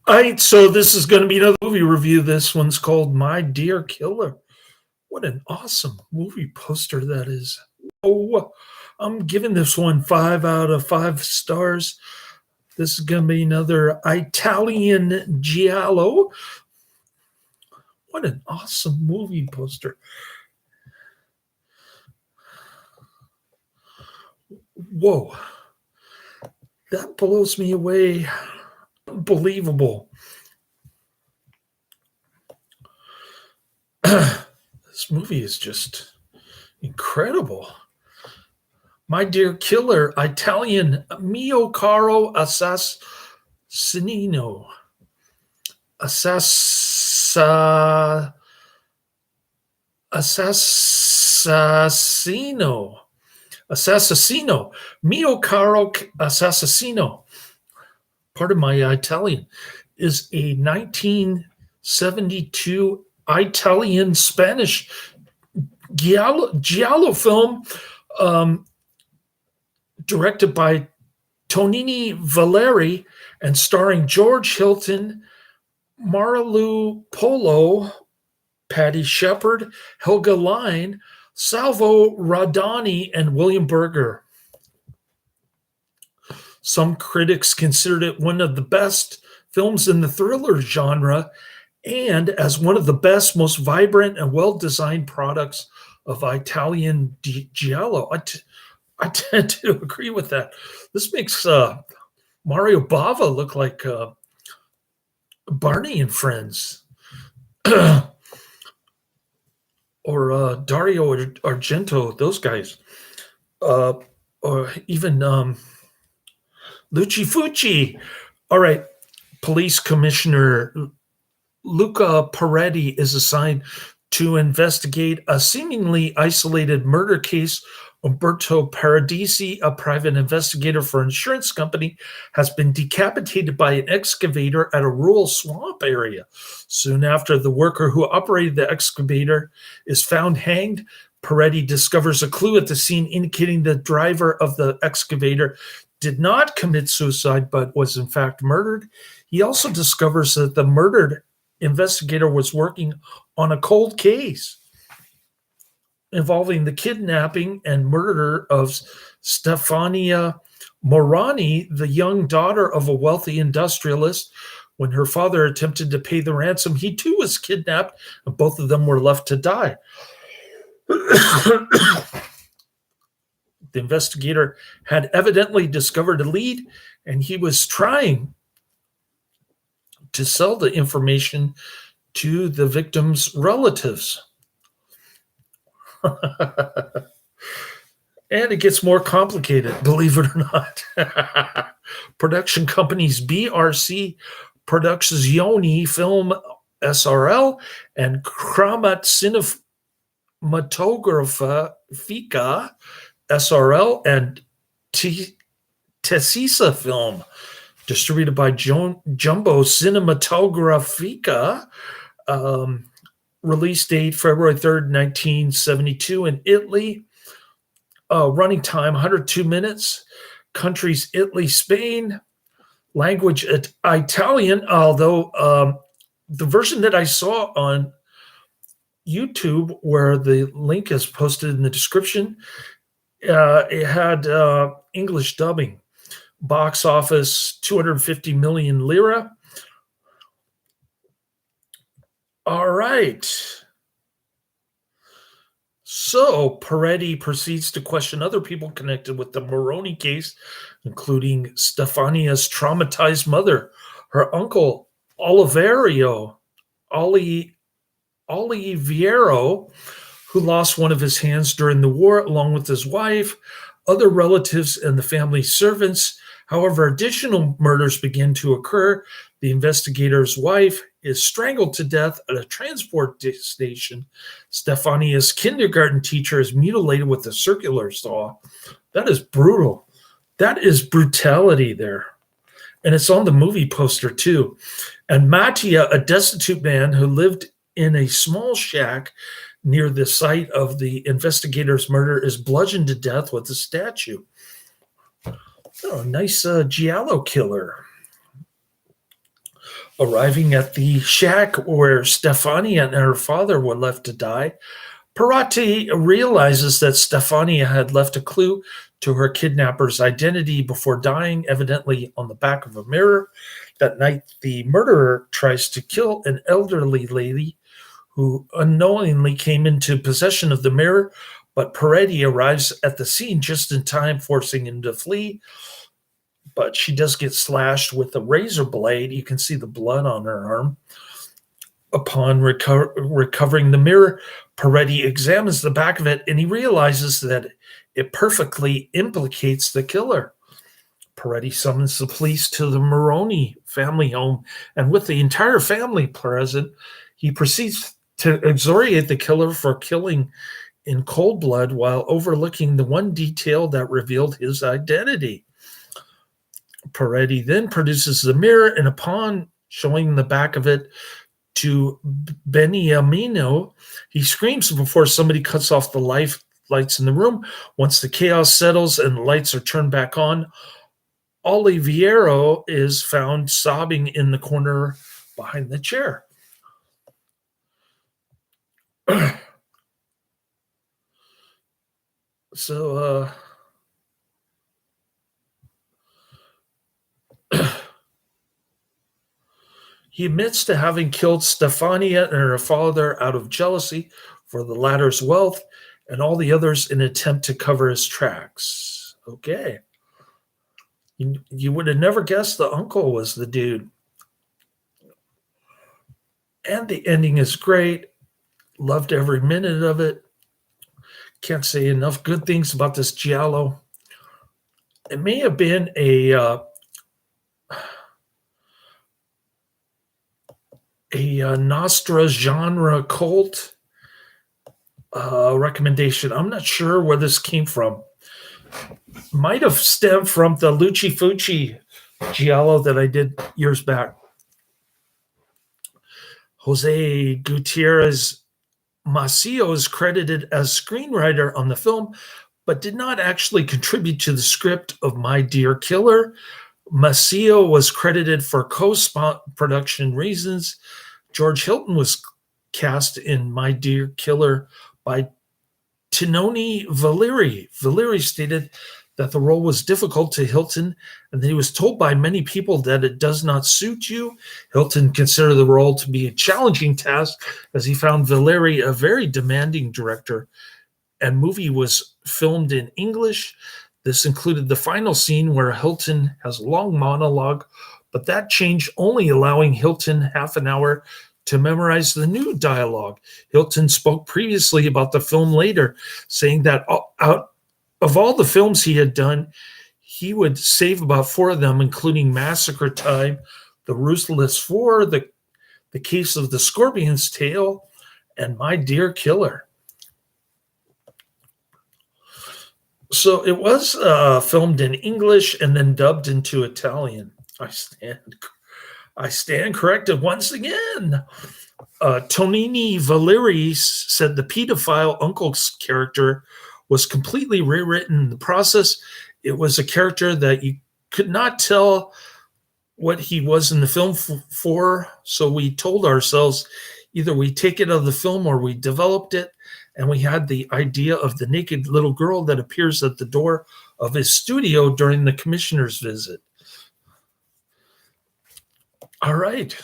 All right, so this is going to be another movie review. This one's called My Dear Killer. What an awesome movie poster that is. Oh, I'm giving this one 5 out of 5 stars. This is going to be another Italian giallo. What an awesome movie poster. Whoa. That blows me away. Unbelievable. This movie is just incredible. My Dear Killer, Italian Mio Caro Assassino. Assassino. Mio Caro Assassino. Part of my Italian is a 1972 Italian Spanish giallo film directed by Tonini Valeri and starring George Hilton, Marilu Polo, Patty Shepard, Helga Line, Salvo Radani, and William Berger. Some critics considered it one of the best films in the thriller genre and as one of the best, most vibrant, and well-designed products of Italian giallo. I tend to agree with that. This makes Mario Bava look like Barney and Friends. Or Dario Argento, those guys. Or even Luci Fucci. All right. Police Commissioner Luca Peretti is assigned to investigate a seemingly isolated murder case. Umberto Paradisi, a private investigator for an insurance company, has been decapitated by an excavator at a rural swamp area. Soon after, the worker who operated the excavator is found hanged. Peretti discovers a clue at the scene indicating the driver of the excavator did not commit suicide but was in fact murdered. He also discovers that the murdered investigator was working on a cold case involving the kidnapping and murder of Stefania Morani, the young daughter of a wealthy industrialist. When her father attempted to pay the ransom, he too was kidnapped, and both of them were left to die. The investigator had evidently discovered a lead, and he was trying to sell the information to the victim's relatives. And it gets more complicated, believe it or not. Production companies BRC Produzioni Film SRL and Kramat Cinematografica SRL and Tessisa Film, distributed by Jumbo Cinematografica. Release date February 3rd, 1972 in Italy. Running time 102 minutes. Countries Italy, Spain. Language Italian, although the version that I saw on YouTube, where the link is posted in the description, it had English dubbing. Box office 250 million lira. All right. So Peretti proceeds to question other people connected with the Moroni case, including Stefania's traumatized mother, her uncle Oliviero, who lost one of his hands during the war, along with his wife, other relatives, and the family's servants. However, additional murders begin to occur. The investigator's wife is strangled to death at a transport station. Stefania's kindergarten teacher is mutilated with a circular saw. That is brutal. That is brutality there. And it's on the movie poster too. And Mattia, a destitute man who lived in a small shack near the site of the investigator's murder, is bludgeoned to death with a statue. Oh, nice giallo killer. Arriving at the shack where Stefania and her father were left to die, Parati realizes that Stefania had left a clue to her kidnapper's identity before dying, evidently on the back of a mirror. That night, the murderer tries to kill an elderly lady who unknowingly came into possession of the mirror, but Peretti arrives at the scene just in time, forcing him to flee. But she does get slashed with a razor blade. You can see the blood on her arm. Upon recovering the mirror, Peretti examines the back of it and he realizes that it perfectly implicates the killer. Peretti summons the police to the Moroni family home, and with the entire family present, he proceeds to exonerate the killer for killing in cold blood while overlooking the one detail that revealed his identity. Peretti then produces the mirror, and upon showing the back of it to Beniamino, he screams before somebody cuts off the lights in the room. Once the chaos settles and the lights are turned back on, Oliviero is found sobbing in the corner behind the chair. So, he admits to having killed Stefania and her father out of jealousy for the latter's wealth, and all the others in an attempt to cover his tracks. Okay. You would have never guessed the uncle was the dude. And the ending is great. Loved every minute of it. Can't say enough good things about this giallo. It may have been a Nostra genre cult recommendation. I'm not sure where this came from. Might have stemmed from the Luci Fucci giallo that I did years back. Jose Gutierrez Maceo is credited as screenwriter on the film, but did not actually contribute to the script of My Dear Killer. Maceo was credited for co-production reasons. George Hilton was cast in My Dear Killer by Tinoni Valeri. Valeri stated that the role was difficult to Hilton and that he was told by many people that it does not suit you. Hilton considered the role to be a challenging task as he found Valeri a very demanding director, and movie was filmed in English. This included the final scene where Hilton has a long monologue, but that changed, only allowing Hilton half an hour to memorize the new dialogue. Hilton spoke previously about the film later, saying that out of all the films he had done, he would save about 4 of them, including Massacre Time, The Ruthless Four, The Case of the Scorpion's Tail, and My Dear Killer. So it was filmed in English and then dubbed into Italian. I stand corrected once again. Tonini Valeri said the pedophile uncle's character was completely rewritten in the process. It was a character that you could not tell what he was in the film for. So we told ourselves either we take it out of the film or we developed it. And we had the idea of the naked little girl that appears at the door of his studio during the commissioner's visit. All right.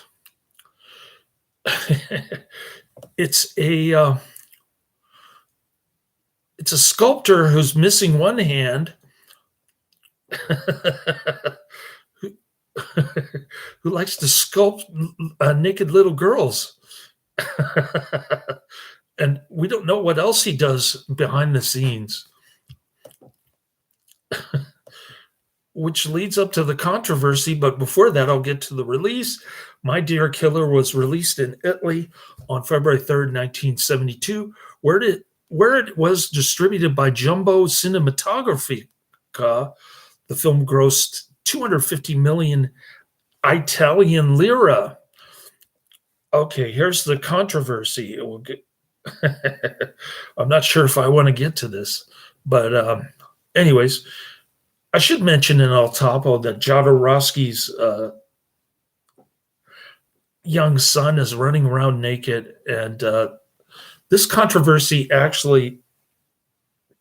It's a sculptor who's missing one hand, who likes to sculpt naked little girls. And we don't know what else he does behind the scenes. Which leads up to the controversy, but before that, I'll get to the release. My Dear Killer was released in Italy on February 3rd, 1972, where it was distributed by Jumbo Cinematographica. The film grossed 250 million Italian lira. Okay, here's the controversy. I'm not sure if I want to get to this, but anyways, I should mention in El Topo that Jodorowsky's young son is running around naked, and this controversy actually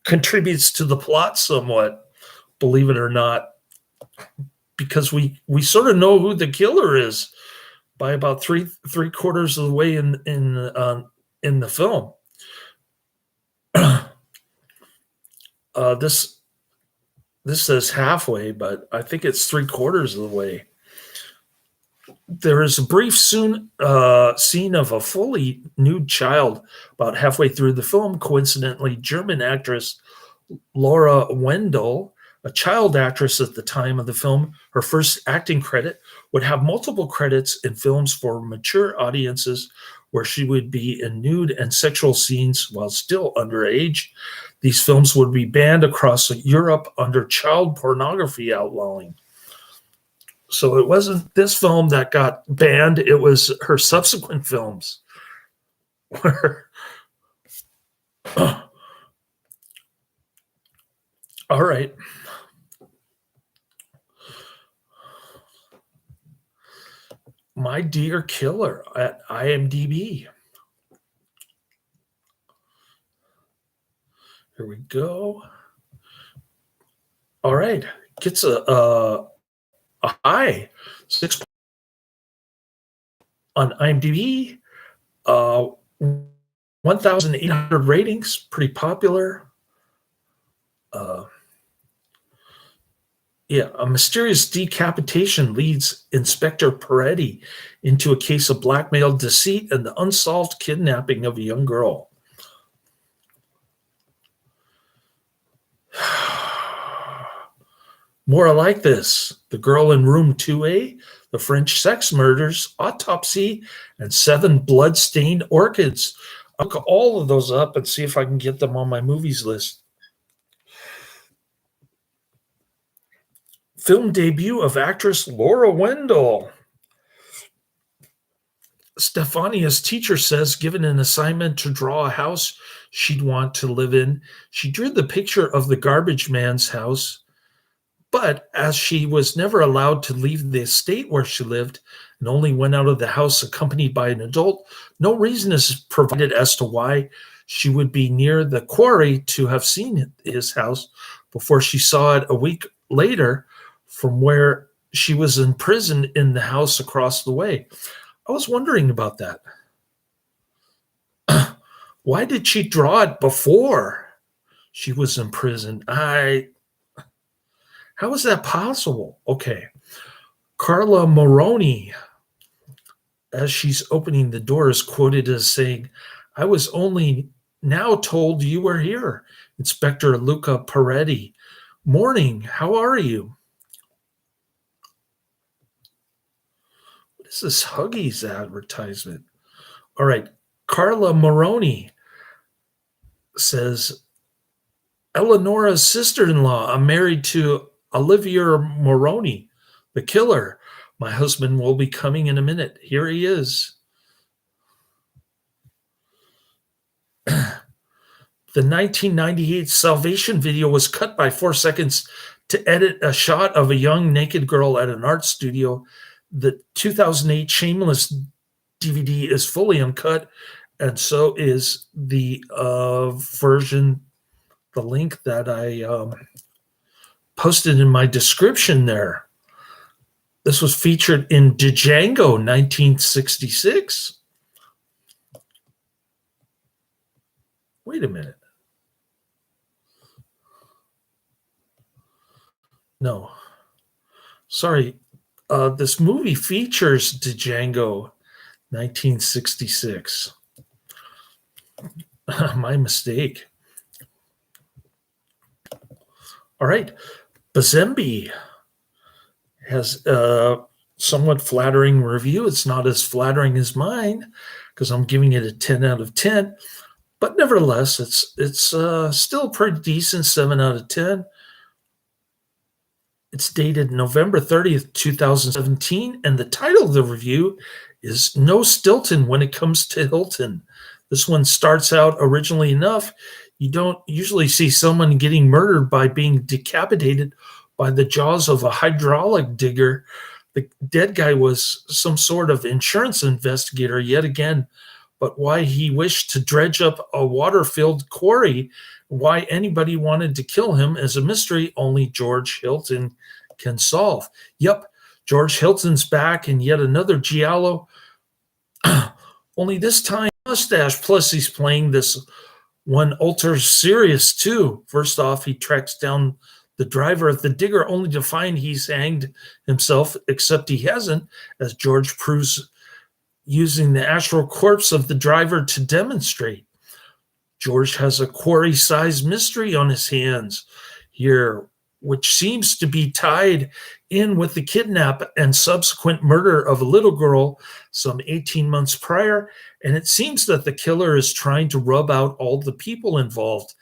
contributes to the plot somewhat, believe it or not, because we sort of know who the killer is by about three quarters of the way in the film. This says halfway, but I think it's three quarters of the way. There is a brief scene of a fully nude child about halfway through the film. Coincidentally, German actress Lara Wendel, a child actress at the time of the film, her first acting credit, would have multiple credits in films for mature audiences where she would be in nude and sexual scenes while still underage. These films would be banned across Europe under child pornography outlawing. So it wasn't this film that got banned, it was her subsequent films. All right. My Dear Killer at IMDb. Here we go. All right. Gets a high 6 on IMDb. 1,800 ratings. Pretty popular. Yeah, a mysterious decapitation leads Inspector Peretti into a case of blackmail, deceit, and the unsolved kidnapping of a young girl. More like this: The Girl in Room 2A, The French Sex Murders, Autopsy, and 7 Blood-Stained Orchids. I'll look all of those up and see if I can get them on my movies list. Film debut of actress Lara Wendel. Stefania's teacher says, given an assignment to draw a house she'd want to live in, she drew the picture of the garbage man's house. But as she was never allowed to leave the estate where she lived and only went out of the house accompanied by an adult, no reason is provided as to why she would be near the quarry to have seen his house before she saw it a week later from where she was imprisoned in the house across the way. I was wondering about that. Why did she draw it before she was imprisoned? How is that possible? Okay. Carla Moroni, as she's opening the door, is quoted as saying, "I was only now told you were here. Inspector Luca Peretti. Morning, how are you?" What is this Huggies advertisement? All right. Carla Moroni says, "Eleonora's sister-in-law. I'm married to Olivier Moroni, the killer. My husband will be coming in a minute. Here he is." The 1998 Salvation video was cut by 4 seconds to edit a shot of a young naked girl at an art studio. The 2008 Shameless DVD is fully uncut, and so is the version, the link that I posted in my description there. This was featured in Django 1966. Wait a minute. No. Sorry. This movie features Django 1966. My mistake. All right. Bazembe has a somewhat flattering review. It's not as flattering as mine because I'm giving it a 10 out of 10. But nevertheless, it's still pretty decent, 7 out of 10. It's dated November 30th, 2017, and the title of the review is "No Stilton When It Comes to Hilton." This one starts out originally enough. You don't usually see someone getting murdered by being decapitated by the jaws of a hydraulic digger. The dead guy was some sort of insurance investigator yet again, but why he wished to dredge up a water-filled quarry, why anybody wanted to kill him is a mystery only George Hilton can solve. Yep, George Hilton's back in yet another giallo, only this time mustache, plus he's playing this one ultra serious too. First off, he tracks down the driver of the digger only to find he's hanged himself, except he hasn't, as George proves using the astral corpse of the driver to demonstrate. George has a quarry-sized mystery on his hands here, which seems to be tied in with the kidnap and subsequent murder of a little girl some 18 months prior, and it seems that the killer is trying to rub out all the people involved,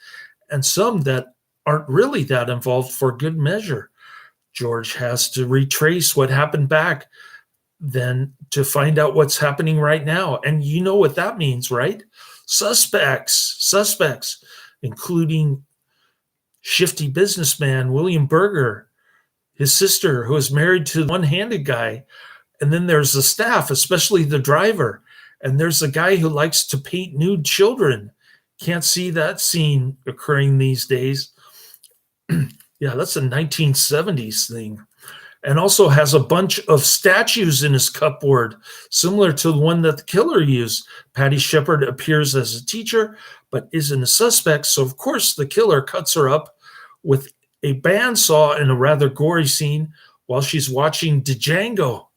and some that aren't really that involved for good measure. George has to retrace what happened back then to find out what's happening right now. And you know what that means, right? Suspects, including shifty businessman William Berger, his sister, who is married to the one-handed guy. And then there's the staff, especially the driver. And there's a guy who likes to paint nude children. Can't see that scene occurring these days. Yeah, that's a 1970s thing. And also has a bunch of statues in his cupboard, similar to the one that the killer used. Patty Shepard appears as a teacher, but isn't a suspect. So, of course, the killer cuts her up with a bandsaw in a rather gory scene while she's watching Django.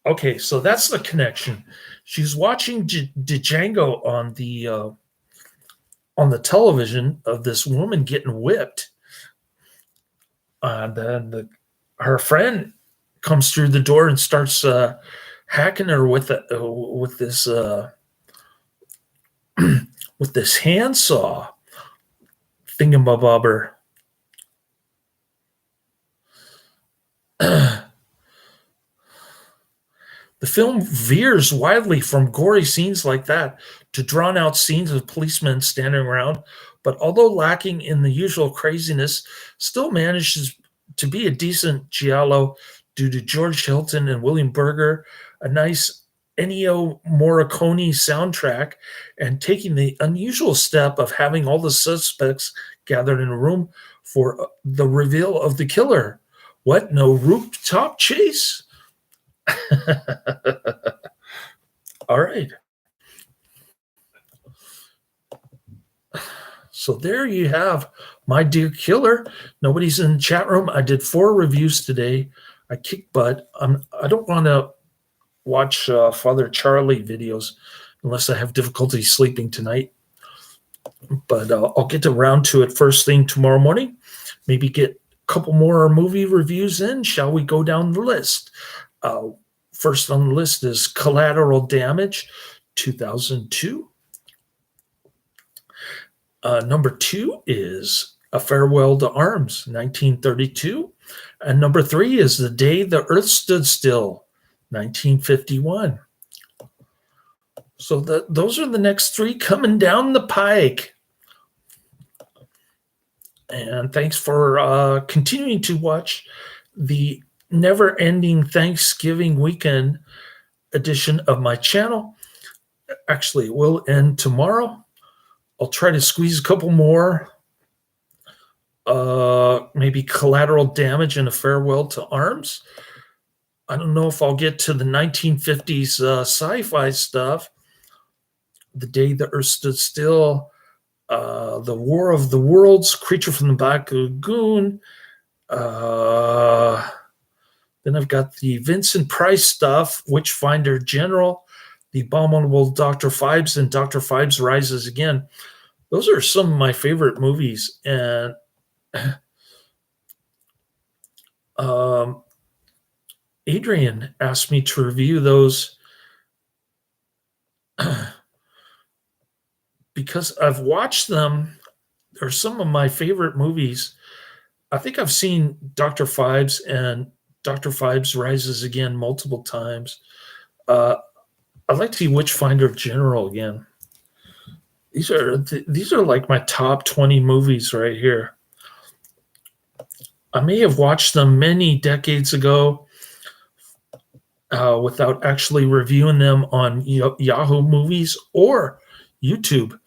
Okay, so that's the connection. She's watching Django on the television of this woman getting whipped. And then her friend comes through the door and starts hacking her with this with this handsaw thingamabobber. The film veers widely from gory scenes like that to drawn-out scenes of policemen standing around, but although lacking in the usual craziness, still manages to be a decent giallo due to George Hilton and William Berger, a nice Ennio Morricone soundtrack, and taking the unusual step of having all the suspects gathered in a room for the reveal of the killer. What, no rooftop chase? All right. So there you have My Dear Killer. Nobody's in the chat room. I did 4 reviews today. I kicked butt. I don't want to watch Father Charlie videos unless I have difficulty sleeping tonight. But I'll get around to it first thing tomorrow morning. Maybe get a couple more movie reviews in. Shall we go down the list? First on the list is Collateral Damage, 2002. Number 2 is A Farewell to Arms, 1932. And number 3 is The Day the Earth Stood Still, 1951. So those are the next 3 coming down the pike. And thanks for continuing to watch the never-ending Thanksgiving weekend edition of my channel. Actually, it will end tomorrow. I'll try to squeeze a couple more, maybe Collateral Damage and A Farewell to Arms. I don't know if I'll get to the 1950s sci-fi stuff. The Day the Earth Stood Still, The War of the Worlds, Creature from the Black Lagoon. Then I've got the Vincent Price stuff, Witchfinder General, The Abominable Dr. Phibes, and Dr. Phibes Rises Again. Those are some of my favorite movies. And Adrian asked me to review those because I've watched them. They're some of my favorite movies. I think I've seen Dr. Phibes and Dr. Phibes Rises Again multiple times. I'd like to see Witchfinder General again. These are like my top 20 movies right here. I may have watched them many decades ago, without actually reviewing them on Yahoo Movies or YouTube.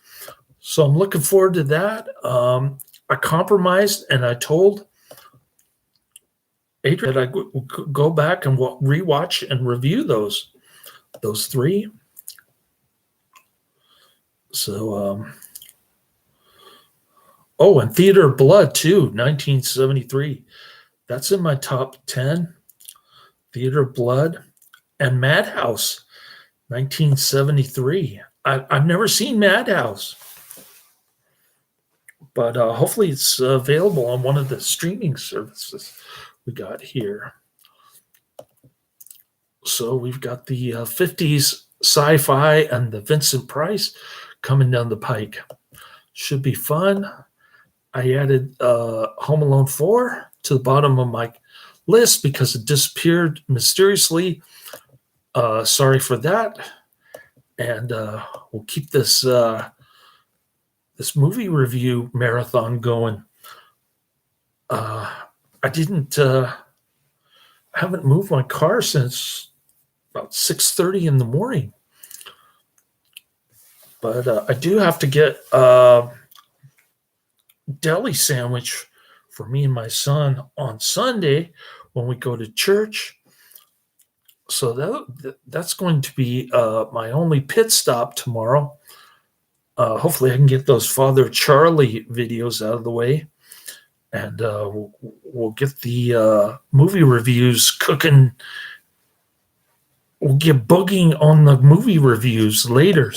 So I'm looking forward to that. I compromised and I told Adrian that I would go back and rewatch and review those three. So, oh, and Theater of Blood too, 1973. That's in my top 10. Theater of Blood and Madhouse, 1973. I've never seen Madhouse, but hopefully it's available on one of the streaming services we got here. So we've got the 50s sci-fi and the Vincent Price coming down the pike. Should be fun. I added Home Alone 4 to the bottom of my list because it disappeared mysteriously. Sorry for that. And we'll keep this this movie review marathon going. I didn't haven't moved my car since about 6:30 in the morning. But I do have to get a deli sandwich for me and my son on Sunday when we go to church. So that's going to be my only pit stop tomorrow. Hopefully I can get those Father Charlie videos out of the way. And we'll get the movie reviews cooking. We'll get bugging on the movie reviews later.